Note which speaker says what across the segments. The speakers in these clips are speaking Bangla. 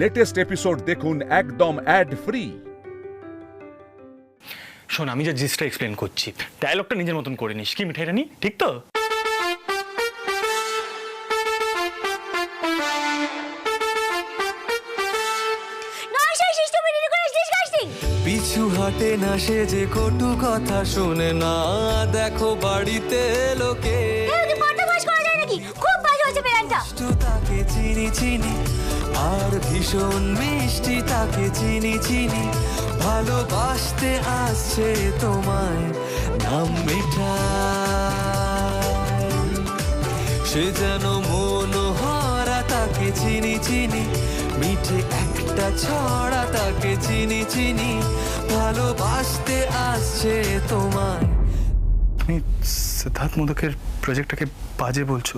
Speaker 1: লেটেস্ট এপিসোড দেখুন একদম অ্যাড ফ্রি।
Speaker 2: শোন, আমি যা জিনিসটা এক্সপ্লেন করছি, ডায়লগটা নিজের মতন করে নিস। কি মিঠাই রানী, ঠিক তো?
Speaker 3: পিছু হাটে না সে যে কটু কথা শুনে না, দেখো বাড়িতে লোকে তাকে চিনি চিনি, আর ভীষণ মিষ্টি তাকে চিনি চিনি, ভালোবাসতে আসছে তোমায় নাম মিঠাই। সে যেন মনোহরা তাকে চিনি চিনি, মিঠে একটা ছড়া তাকে চিনি চিনি, ভালোবাসতে আসছে তোমায়।
Speaker 2: তুমি সিদ্ধার্থ মোদকের প্রজেক্টটাকে বাজে বলছো?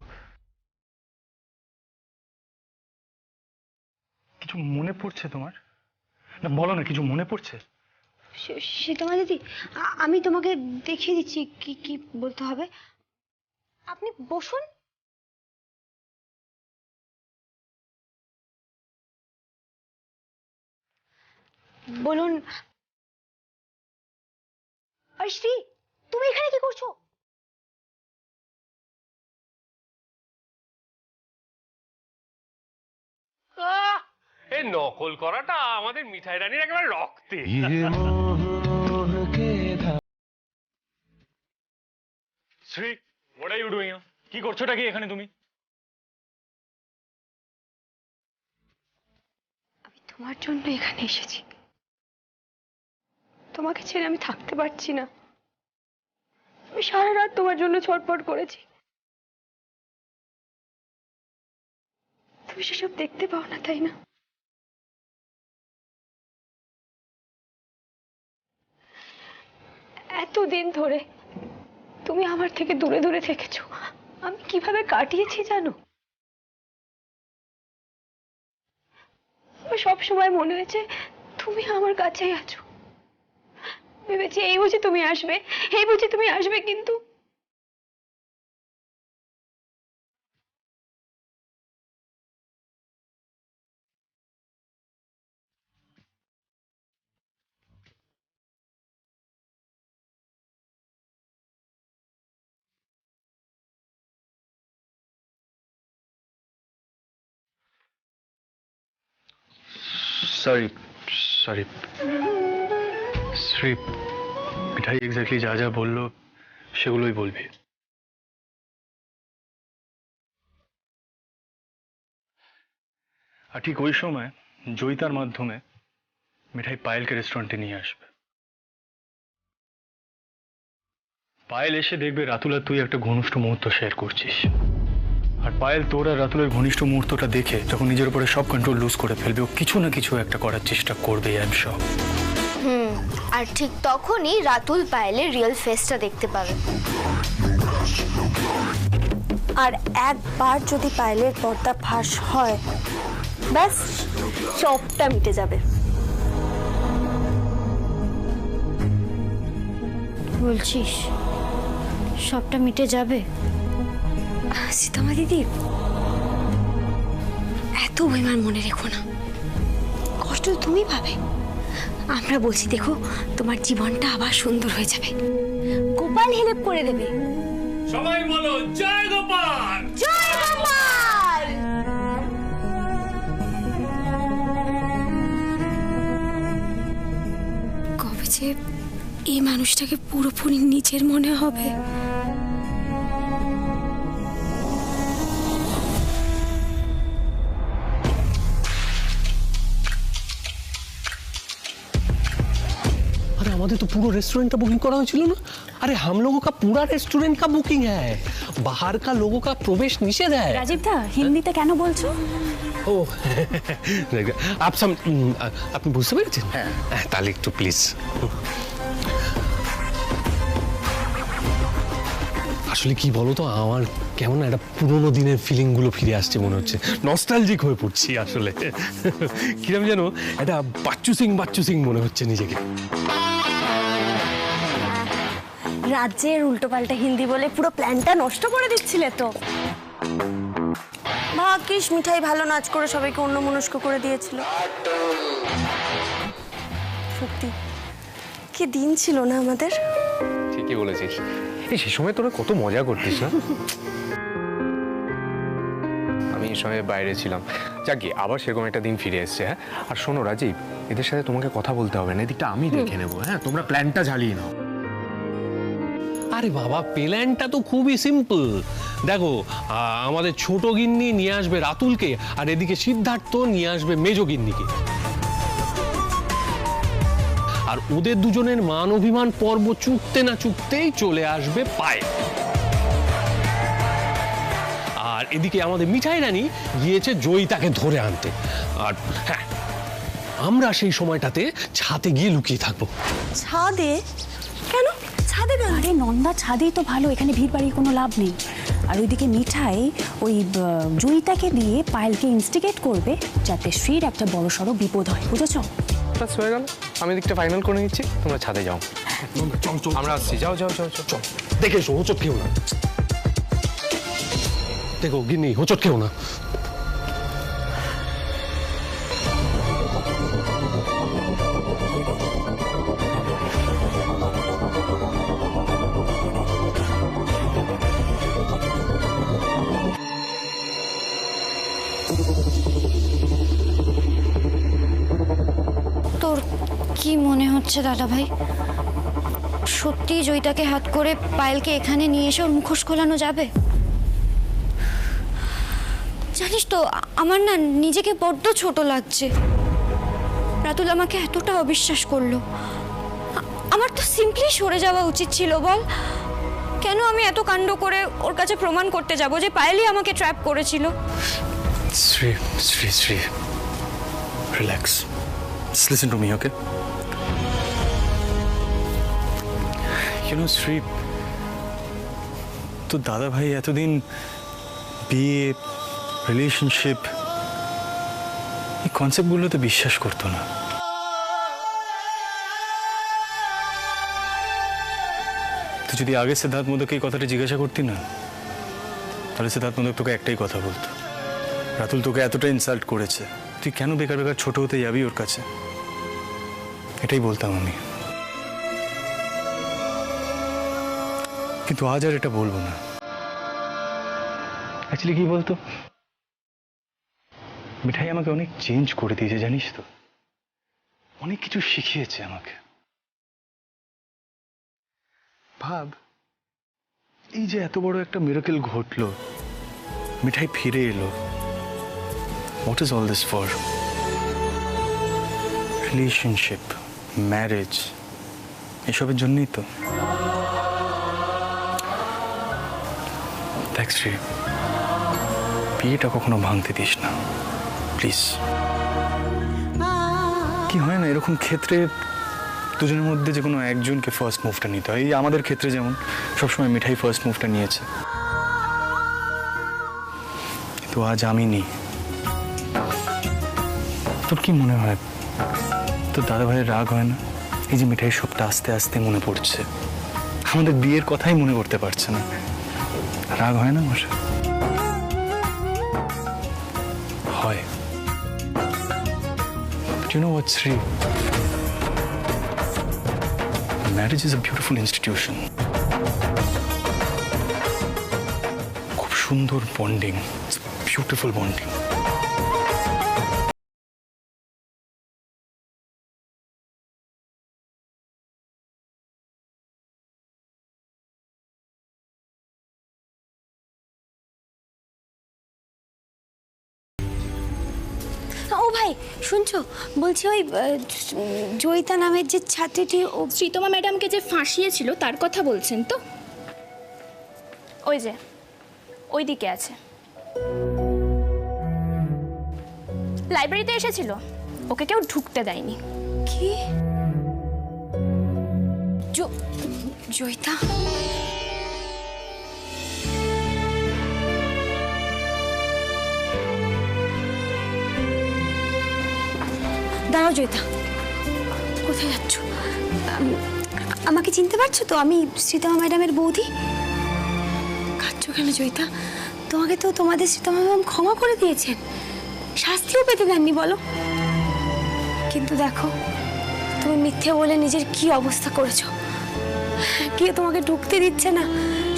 Speaker 2: কিছু মনে পড়ছে তোমার? না বলো না, কিছু মনে পড়ছে?
Speaker 4: সীতামা দিদি, আমি তোমাকে দেখিয়ে দিচ্ছি কি কি বলতে হবে। আপনি বসুন। বলুন। আরে শ্রী, তুমি এখানে কি করছো?
Speaker 5: এই নকল করাটা আমাদের মিঠাই রানীর একেবারে রক্তে।
Speaker 2: Shri, what are you doing? কি করছোটা কি এখানে তুমি?
Speaker 4: আমি তোমার জন্য এখানে এসেছি। তোমাকে ছেড়ে আমি থাকতে পারছি না। আমি সারা রাত তোমার জন্য ছটফট করেছি। তুমি সেসব দেখতে পাও না, তাই না? এতদিন ধরে তুমি আমার থেকে দূরে দূরে থেকেছো। আমি কিভাবে কাটিয়েছি জানো? সব সময় মনে হয়েছে তুমি আমার কাছেই আছো। ভেবেছি এই বুঝি তুমি আসবে, এই বুঝি তুমি আসবে, কিন্তু
Speaker 2: সরি সরি শ্রী, মিঠাই এক্স্যাক্টলি যা যা বললো সেগুলোই বলবি। আর ঠিক ওই সময় জয়িতার মাধ্যমে মিঠাই পায়েলকে রেস্টুরেন্টে নিয়ে আসবে। পায়েল এসে দেখবে রাতুল আর তুই একটা ঘনিষ্ঠ মুহূর্ত শেয়ার করছিস। আর পায়েল তোর আর রাতুলের ঘনিষ্ঠ মুহূর্তটা দেখে যখন নিজের উপরে সব কন্ট্রোল লুজ করে ফেলবে, ও কিছু না কিছু একটা করার চেষ্টা করবে। I am sure.
Speaker 6: আর ঠিক তখনই রাতুল পায়েলের রিয়েল ফেসটা দেখতে পাবে।
Speaker 7: আর একবার যদি পায়েলের পর্দা ফাঁস হয়, ব্যাস সবটা মিটে যাবে।
Speaker 6: বলছিস সবটা মিটে যাবে?
Speaker 4: সীতামা দিদি, এত অভিমান মনে রেখো না। কষ্ট তো তুমি পাবে, আমরা বলছি দেখো, তোমার জীবনটা আবার সুন্দর হয়ে যাবে। গোপাল হেল্প করে দেবে।
Speaker 5: সবাই বলো জয় গোপাল।
Speaker 4: জয় গোপাল। কবে যে এই মানুষটাকে পুরোপুরি নিজের মনে হবে।
Speaker 8: अरे हमारे तो पूरा रेस्टोरेंट का बुकिंग करा हुआ ना। अरे हम लोगों का पूरा रेस्टोरेंट का बुकिंग है, बाहर का लोगों का प्रवेश निषेध है।
Speaker 7: রাজীব দা, হিন্দিতে কেন বলছো?
Speaker 8: ও আপনি বুঝতে পেরেছেন? হ্যাঁ, তাহলে একটু প্লিজ। আসলে কি বলো তো, আমার কেমন একটা পুরোনো দিনের ফিলিং গুলো ফিরে আসছে মনে হচ্ছে, নস্টালজিক হয়ে পড়ছি আসলে। কিরম যেন একটা বাচ্চু সিং মনে হচ্ছে নিজেকে।
Speaker 7: রাজ্যের উল্টোপাল্টা হিন্দি বলে পুরো প্ল্যানটা নষ্ট করে দিচ্ছিলে তো। ভাগ্যিস মিঠাই ভালো নাচ করে সবাইকে অন্যমনস্ক করে দিয়েছিল। সত্যি কি দিন ছিল না আমাদের।
Speaker 8: ঠিকই বলেছিস। এই সে সময় তোরা কত মজা করতিস না? আমি এই সময় বাইরে ছিলাম। যাক গিয়ে আবার সেরকম একটা দিন ফিরে এসছে। হ্যাঁ, আর শোনো রাজীব, এদের সাথে তোমাকে কথা বলতে হবে না, এদিকটা আমি দেখে নেবো। হ্যাঁ, তোমরা প্ল্যানটা ঝালিয়ে নাও। আরে বাবা, প্ল্যানটা তো খুবই সিম্পল। দেখো, আমাদের ছোট গিন্নি নিয়ে আসবে রাতুলকে, আর এদিকে সিদ্ধার্থ নিয়ে আসবে মেজ গিন্নিকে। আর ওদের দুজনের মান অভিমান পর্ব চুকতে না চুকতেই চলে আসবে পায়ে। আর এদিকে আমাদের মিঠাই রানী গিয়েছে জয়িতাকে ধরে আনতে। আর হ্যাঁ, আমরা সেই সময়টাতে ছাদে গিয়ে লুকিয়ে থাকবো।
Speaker 7: ছাদে? কেন ছাদে কেন?
Speaker 9: আরে নন্দা, ছাদেই তো ভালো, এখানে ভিড় বাড়িয়ে কোনো লাভ নেই। আর ওইদিকে মিঠাই ওই জয়িতাকে দিয়ে পায়েলকে ইনস্টিগেট করবে যাতে শ্রীর একটা বড় সড়ো বিপদ হয়, বুঝেছ?
Speaker 8: হয়ে গেল, আমি দিকটা ফাইনাল করে নিচ্ছি, তোমরা ছাদে যাও। চল চল, আমরা আসছি। যাও যাও যাও চল। দেখে এসো, হোঁচট খেও না। দেখো গিন্নি, হোঁচট খেও না।
Speaker 6: তোর কি মনে হচ্ছে দাদা ভাই, সত্যি জয়িতাকে হাত করে পায়েলকে এখানে নিয়ে এসে ওর মুখোশ খোলানো যাবে? জানিস তো, আমার না নিজেকে বড্ড ছোট লাগছে। রাতুল আমাকে এতটা অবিশ্বাস করলো। আমার তো সিম্পলি সরে যাওয়া উচিত ছিল, বল? কেন আমি এত কাণ্ড করে ওর কাছে প্রমাণ করতে যাব যে পায়েলই আমাকে ট্র্যাপ করেছিল?
Speaker 2: Shri Shri Shri, relax, listen to me, okay? You know Shri, তো দাদা ভাই এতদিন বিয়ে, রিলেশনশিপ, এই কনসেপ্টগুলোতে বিশ্বাস করতো না। তুই যদি আগে সিদ্ধার্থ মোদককে এই কথাটা জিজ্ঞাসা করতি না, তাহলে সিদ্ধার্থ মোদক তোকে একটাই কথা বলতো, রাতুল তোকে এতটা ইনসাল্ট করেছে, তুই কেন বেকার বেকার ছোট হতে যাবি ওর কাছে, এটাই বলতাম আমি। কিন্তু আজ আর এটা বলবো না। অ্যাকচুয়ালি কি বলতো, মিঠাই আমাকে অনেক চেঞ্জ করে দিয়েছে, জানিস তো, অনেক কিছু শিখিয়েছে আমাকে। ভাব, এই যে এত বড় একটা মিরাকেল ঘটলো, মিঠাই ফিরে এলো, what is all this for? Relationship, marriage, এসবের জন্যই তো। দেখ শ্রী, বিয়েটা কখনো ভাঙতে দিস না প্লিজ। কি হয় না, এরকম ক্ষেত্রে দুজনের মধ্যে যে কোনো একজনকে ফার্স্ট মুভটা নিতে হয়। এই আমাদের ক্ষেত্রে যেমন সবসময় মিঠাই ফার্স্ট মুভটা নিয়েছে, কিন্তু আজ আমি নিই। তোর কি মনে হয়, তোর দাদা ভাইয়ের রাগ হয় না? এই যে মিঠাই সবটা আস্তে আস্তে মনে পড়ছে, আমাদের বিয়ের কথাই মনে করতে পারছে না, রাগ হয় না আমার? হয়। Do you know what, Sri? Marriage is a beautiful institution. খুব সুন্দর বন্ডিং, বিউটিফুল বন্ডিং।
Speaker 4: ও ভাই শুনছো, বলছি ওই জয়িতা নামের যে ছাত্রীটি, ও
Speaker 10: শ্রীতমা ম্যাডামকে যে ফাঁসিয়েছিল তার কথা বলছেন তো? ওই যে ওই দিকে আছে, লাইব্রেরিতে এসেছিল, ওকে কেউ ঢুকতে দেয়নি।
Speaker 4: কি? জয়িতা? দাঁড়াও জয়িতা, কোথায় যাচ্ছ? আমাকে চিনতে পারছো তো? আমি শ্রীতমা ম্যাডামের বৌদি। কাঁদছো কেন জয়িতা? তোমাকে তো তোমাদের সীতামা ম্যাম ক্ষমা করে দিয়েছেন, শাস্তিও পেতে দেননি বলো। কিন্তু দেখো, তুমি মিথ্যে বলে নিজের কি অবস্থা করেছো। কেউ তোমাকে ঢুকতে দিচ্ছে না,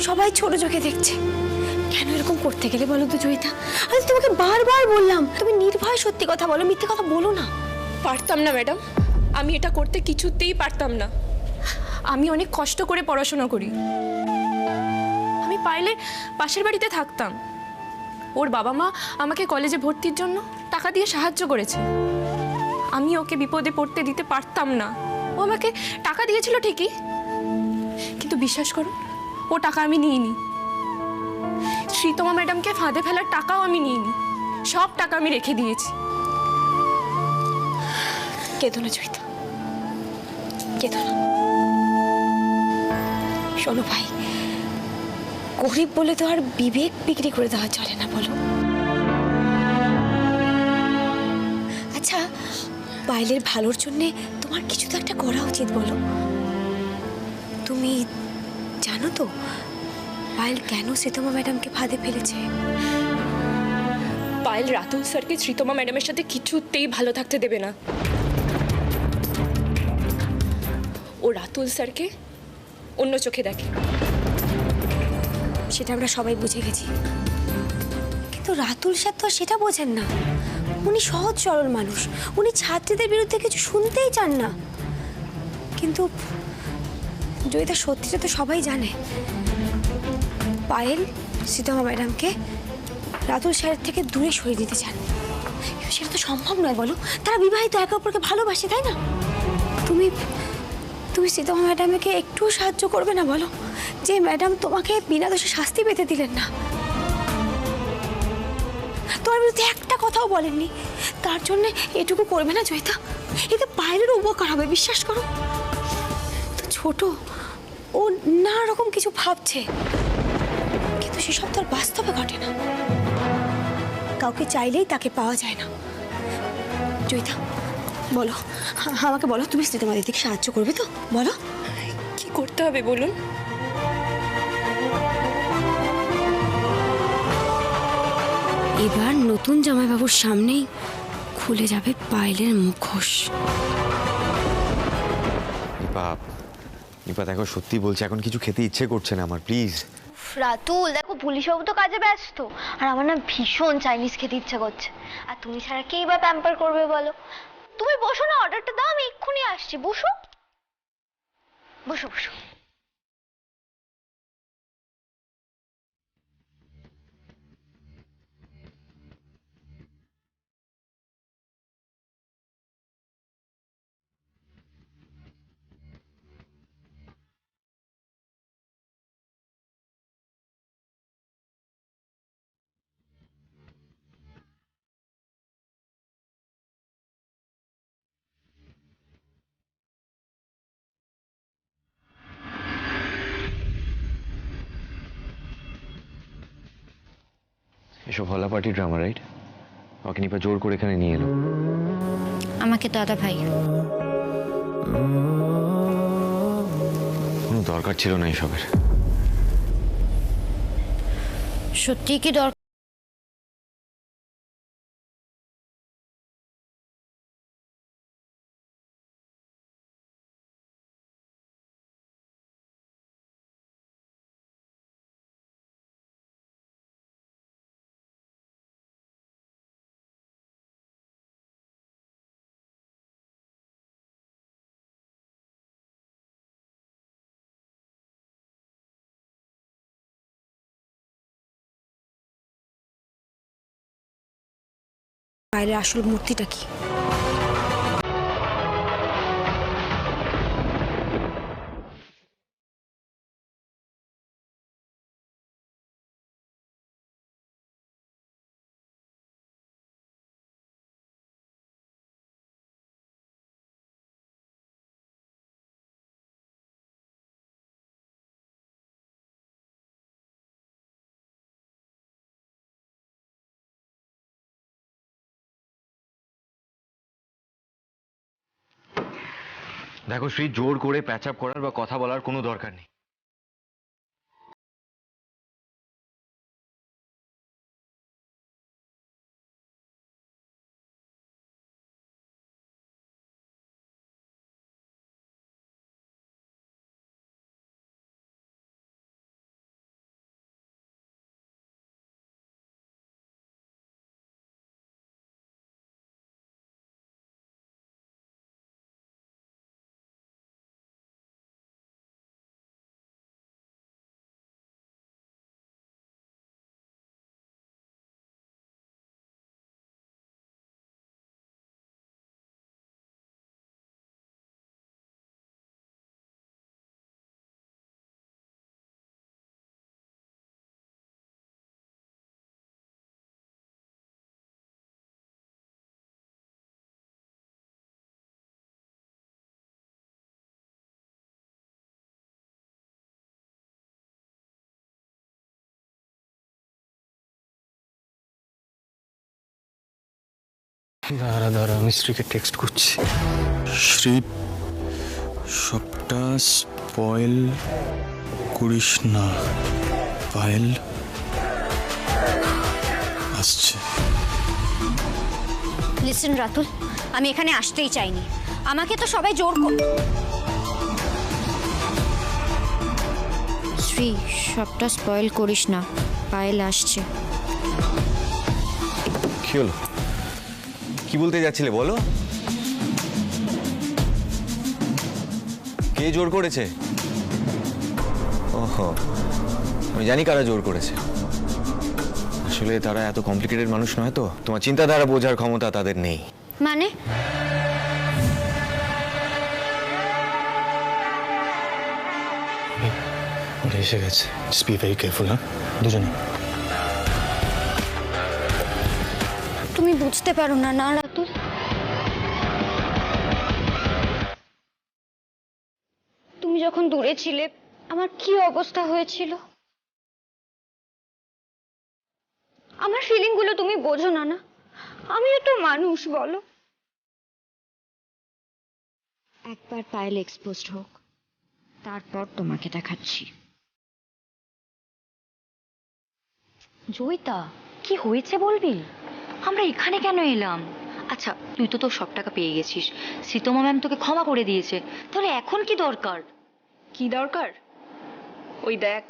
Speaker 4: সবাই ছোট চোখে দেখছে। কেন এরকম করতে গেলে বলো তো জয়িতা? আমি তোমাকে বারবার বললাম তুমি নির্ভয় সত্যি কথা বলো, মিথ্যে কথা বলো না।
Speaker 10: পারতাম না ম্যাডাম, আমি এটা করতে কিছুতেই পারতাম না। আমি অনেক কষ্ট করে পড়াশোনা করি। আমি পাইলে পাশের বাড়িতে থাকতাম। ওর বাবা মা আমাকে কলেজে ভর্তির জন্য টাকা দিয়ে সাহায্য করেছে। আমি ওকে বিপদে পড়তে দিতে পারতাম না। ও আমাকে টাকা দিয়েছিল ঠিকই, কিন্তু বিশ্বাস করুন, ও টাকা আমি নিইনি। শ্রীতমা ম্যাডামকে ফাঁদে ফেলার টাকাও আমি নিইনি, সব টাকা আমি রেখে দিয়েছি।
Speaker 4: কেঁদো না জয়িতা, কেঁদো না। শোনো ভাই, গরিব বলে তো আর বিবেক বিক্রি করে দেওয়া চলে না বলো। আচ্ছা, পায়েলের ভালোর জন্যে তোমার কিছু তো একটা করা উচিত বলো। তুমি জানো তো পায়েল কেন শ্রীতমা ম্যাডামকে ফাঁদে ফেলেছে?
Speaker 10: পায়েল রাতুল স্যারকে শ্রীতমা ম্যাডামের সাথে কিছুতেই ভালো থাকতে দেবে না। ও রাতুল স্যারকে অন্য চোখে দেখে।
Speaker 4: সেটা আমরা সবাই বুঝে গেছি, কিন্তু রাতুল স্যার তো সেটা বোঝেন না। উনি সহজ সরল মানুষ, উনি ছাত্রীদের বিরুদ্ধে কিছু শুনতেই চান না। কিন্তু জয়িতা, সত্যিটা তো সবাই জানে, পায়েল শ্রীতমা ম্যাডামকে রাতুল স্যারের থেকে দূরে সরিয়ে দিতে চান। সেটা তো সম্ভব নয় বলো, তারা বিবাহিত, একে অপরকে ভালোবাসে, তাই না? তুমি তুমি শ্রীতমা ম্যাডামকে একটু সাহায্য করবে না বলো, যে ম্যাডাম তোমাকে বিনা দোষে শাস্তি পেতে দিলেন না, তোমার বিরুদ্ধে একটা কথাও বলেননি, তার জন্য এটুকু করবে না জয়িতা? এতে পায়েলের উপকার হবে, বিশ্বাস করো। তো ছোট, ও নানা রকম কিছু ভাবছে, কিন্তু সেসব তো আর বাস্তবে ঘটে না। কাউকে চাইলেই তাকে পাওয়া যায় না। জয়িতা বলো, আমাকে বলো, তুমি শ্রীতমা দিদিকে সাহায্য করবে তো? বলো
Speaker 10: কি করতে হবে বলুন।
Speaker 4: এবার নতুন জামাইবাবুর সামনেই খুলে যাবে পায়েলের মুখোশ।
Speaker 8: নিপা দেখো, সত্যি বলছি, এখন কিছু খেতে ইচ্ছে করছে না আমার, প্লিজ।
Speaker 6: রাতুল দেখো, পুলিশবাবু তো কাজে ব্যস্ত, আর আমার না ভীষণ চাইনিজ খেতে ইচ্ছা করছে। আর তুমি ছাড়া কেই বা প্যাম্পার করবে বলো? তুমি বসো না, অর্ডারটা দাও, আমি এক্ষুনি আসছি। বসো বসো বসো।
Speaker 8: এসব হলা পার্টি ড্রামা, রাইট? আমাকে নিপা জোর করে এখানে নিয়ে এলো।
Speaker 6: আমাকে দাদা ভাই,
Speaker 8: কোনো দরকার ছিল না এসবের।
Speaker 6: সত্যি কি দরকার?
Speaker 4: পায়েলের আসল মূর্তিটা কি?
Speaker 8: দেখো শ্রী, জোর করে প্যাচ আপ করার বা কথা বলার কোনো দরকার নেই।
Speaker 2: দাঁড়া আমি শ্রীকে টেক্সট করছি। শ্রী, সবটা স্পয়েল করিস না, পায়েল আসছে।
Speaker 6: লিসেন রাতুল, আমি এখানে আসতেই চাইনি, আমাকে তো সবাই জোর শ্রী, সবটা স্পয়েল করিস না, পায়েল আসছে।
Speaker 11: কি হলো, কি বলতে যাচ্ছিলে বলো? কে জোর করেছে? ওহো, আমি জানি কারা জোর করেছে। আসলে তারা এত কমপ্লিকেটেড মানুষ নয় তো, তোমার চিন্তাধারা বোঝার ক্ষমতা তাদের নেই।
Speaker 6: মানে?
Speaker 2: ওরা এসে গেছে, জাস্ট বি ভেরি কেয়ারফুল। হ্যাঁ, দুজনে।
Speaker 6: তুমি বুঝতে পারো না না রাতুল, তুমি যখন দূরে ছিলে আমার কি অবস্থা হয়েছিল। আমার ফিলিং গুলো তুমি বোঝো না না, আমিও তো মানুষ বলো। একবার পায়েল এক্সপোজড হোক, তারপর তোমাকে দেখাচ্ছি।
Speaker 12: জয়িতা, কি হয়েছে বলবি? আমরা এখানে কেন এলাম? আচ্ছা, তুই তো তোর সব টাকা পেয়ে গেছিস, সীতমা ম্যাম তোকে ক্ষমা করে দিয়েছে, তাহলে এখন কি দরকার?
Speaker 10: কি দরকার? ওই দেখ,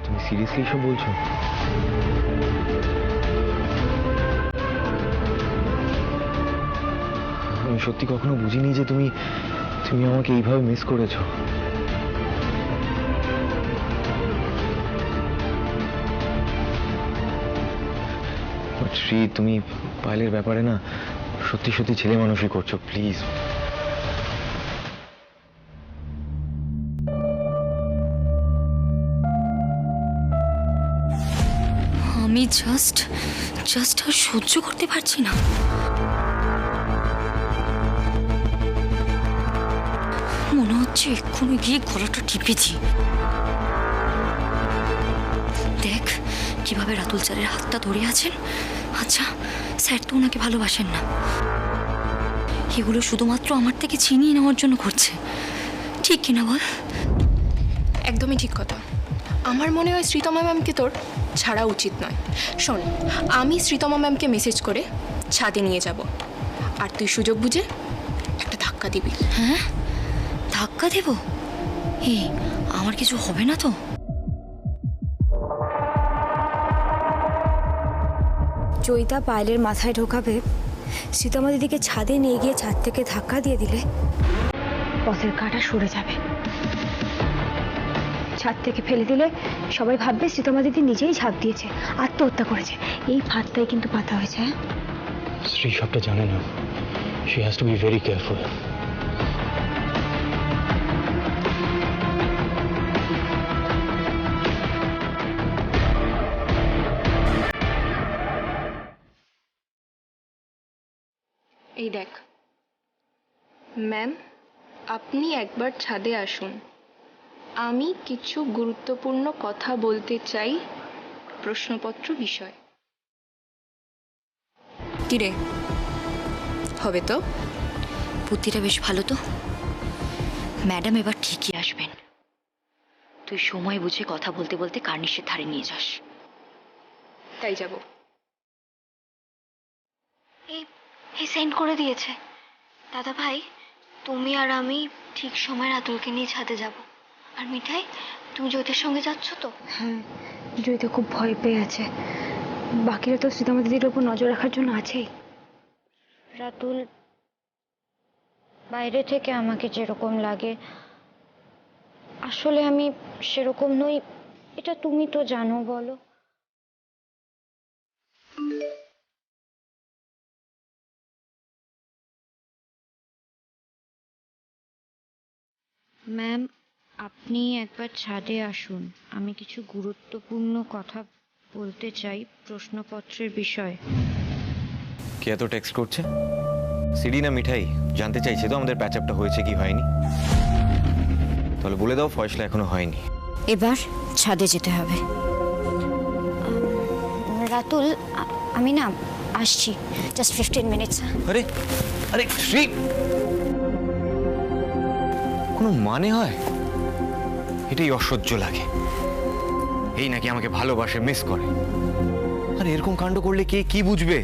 Speaker 11: তুমি সিরিয়াসলি এসব বলছো? আমি সত্যি কখনো বুঝিনি যে তুমি আমাকে এইভাবে মিস করেছো। শ্রী, তুমি পায়েলের ব্যাপারে না সত্যি সত্যি ছেলে মানুষই করছো, প্লিজ।
Speaker 6: আমি জাস্ট আর সহ্য করতে পারছি না। মনে হচ্ছে এক্ষুনি গিয়ে গলাটা টিপেছি। দেখ কিভাবে রাতুল স্যারের হাতটা ধরে আছেন। আচ্ছা, স্যার তো ওনাকে ভালোবাসেন না, এগুলো শুধুমাত্র আমার থেকে ছিনিয়ে নেওয়ার জন্য করছে, ঠিক কিনা বল?
Speaker 10: একদমই ঠিক কথা। আমার মনে হয় শ্রীতমা ম্যামকে তোর ছাড়া উচিত নয়। শোন, আমি শ্রীতমা ম্যামকে মেসেজ করে ছাদে নিয়ে যাব, আর তুই সুযোগ বুঝে একটা ধাক্কা দিবি।
Speaker 6: হ্যাঁ, ধাক্কা দেব? এই, আমার কিছু হবে না তো?
Speaker 4: জয়িতা পায়েলের মাথায় ঢোকাবে, সীতামা দিদিকে ছাদে নিয়ে গিয়ে ছাদ থেকে ধাক্কা দিয়ে দিলে পথের কাঁটা সরে যাবে। ছাদ থেকে ফেলে দিলে সবাই ভাববে সীতামা দিদি নিজেই ঝাঁপ দিয়েছে, আত্মহত্যা করেছে। এই ফাঁদটাই কিন্তু পাতা হয়েছে। হ্যাঁ,
Speaker 2: শ্রী সবটা জানে না, she has to be very careful.
Speaker 10: এই দেখ ম্যাম, আপনি একবার ছাদে আসুন, আমি কিছু গুরুত্বপূর্ণ কথা বলতে চাই প্রশ্নপত্র বিষয়। কিরে, হবে তো?
Speaker 12: বুদ্ধিটা বেশ ভালো তো। ম্যাডাম এবার ঠিকই আসবেন, তুই সময় বুঝে কথা বলতে বলতে কার্নিশের ধারে নিয়ে যাস।
Speaker 10: তাই যাব।
Speaker 6: এই সেন্ড করে দিয়েছে। দাদা ভাই, তুমি আর আমি ঠিক সময় রাতুলকে নিয়ে ছাদে যাব। আর মিঠাই, তুমি জয়িতার সঙ্গে যাচ্ছ তো?
Speaker 4: হ্যাঁ, জয়িতা খুব ভয় পেয়ে আছে, বাকিরা তো সীতামা দিদির ওপর নজর রাখার জন্য আছেই।
Speaker 6: রাতুল, বাইরে থেকে আমাকে যেরকম লাগে আসলে আমি সেরকম নই, এটা তুমি তো জানো, বলো। ম্যাম, আপনি একবার ছাদে আসুন, আমি কিছু গুরুত্বপূর্ণ কথা বলতে চাই প্রশ্নপত্রের বিষয়ে।
Speaker 11: কে এত টেক্সট করছে? সিডি না মিঠাই জানতে চাইছে তো আমাদের প্যাচ আপটা হয়েছে কি হয়নি। তাহলে বলে দাও ফয়সলা এখনো হয়নি।
Speaker 6: এবার ছাদে যেতে হবে। রাতুল, আমি না আসছি, জাস্ট 15 মিনিটস।
Speaker 11: আরে আরে শ্রী, কোনো মানে হয়? এটাই অসহ্য লাগে। এই নাকি আমাকে ভালোবাসে, মিস করে। আর এরকম কাণ্ড করলে কে কি বুঝবে?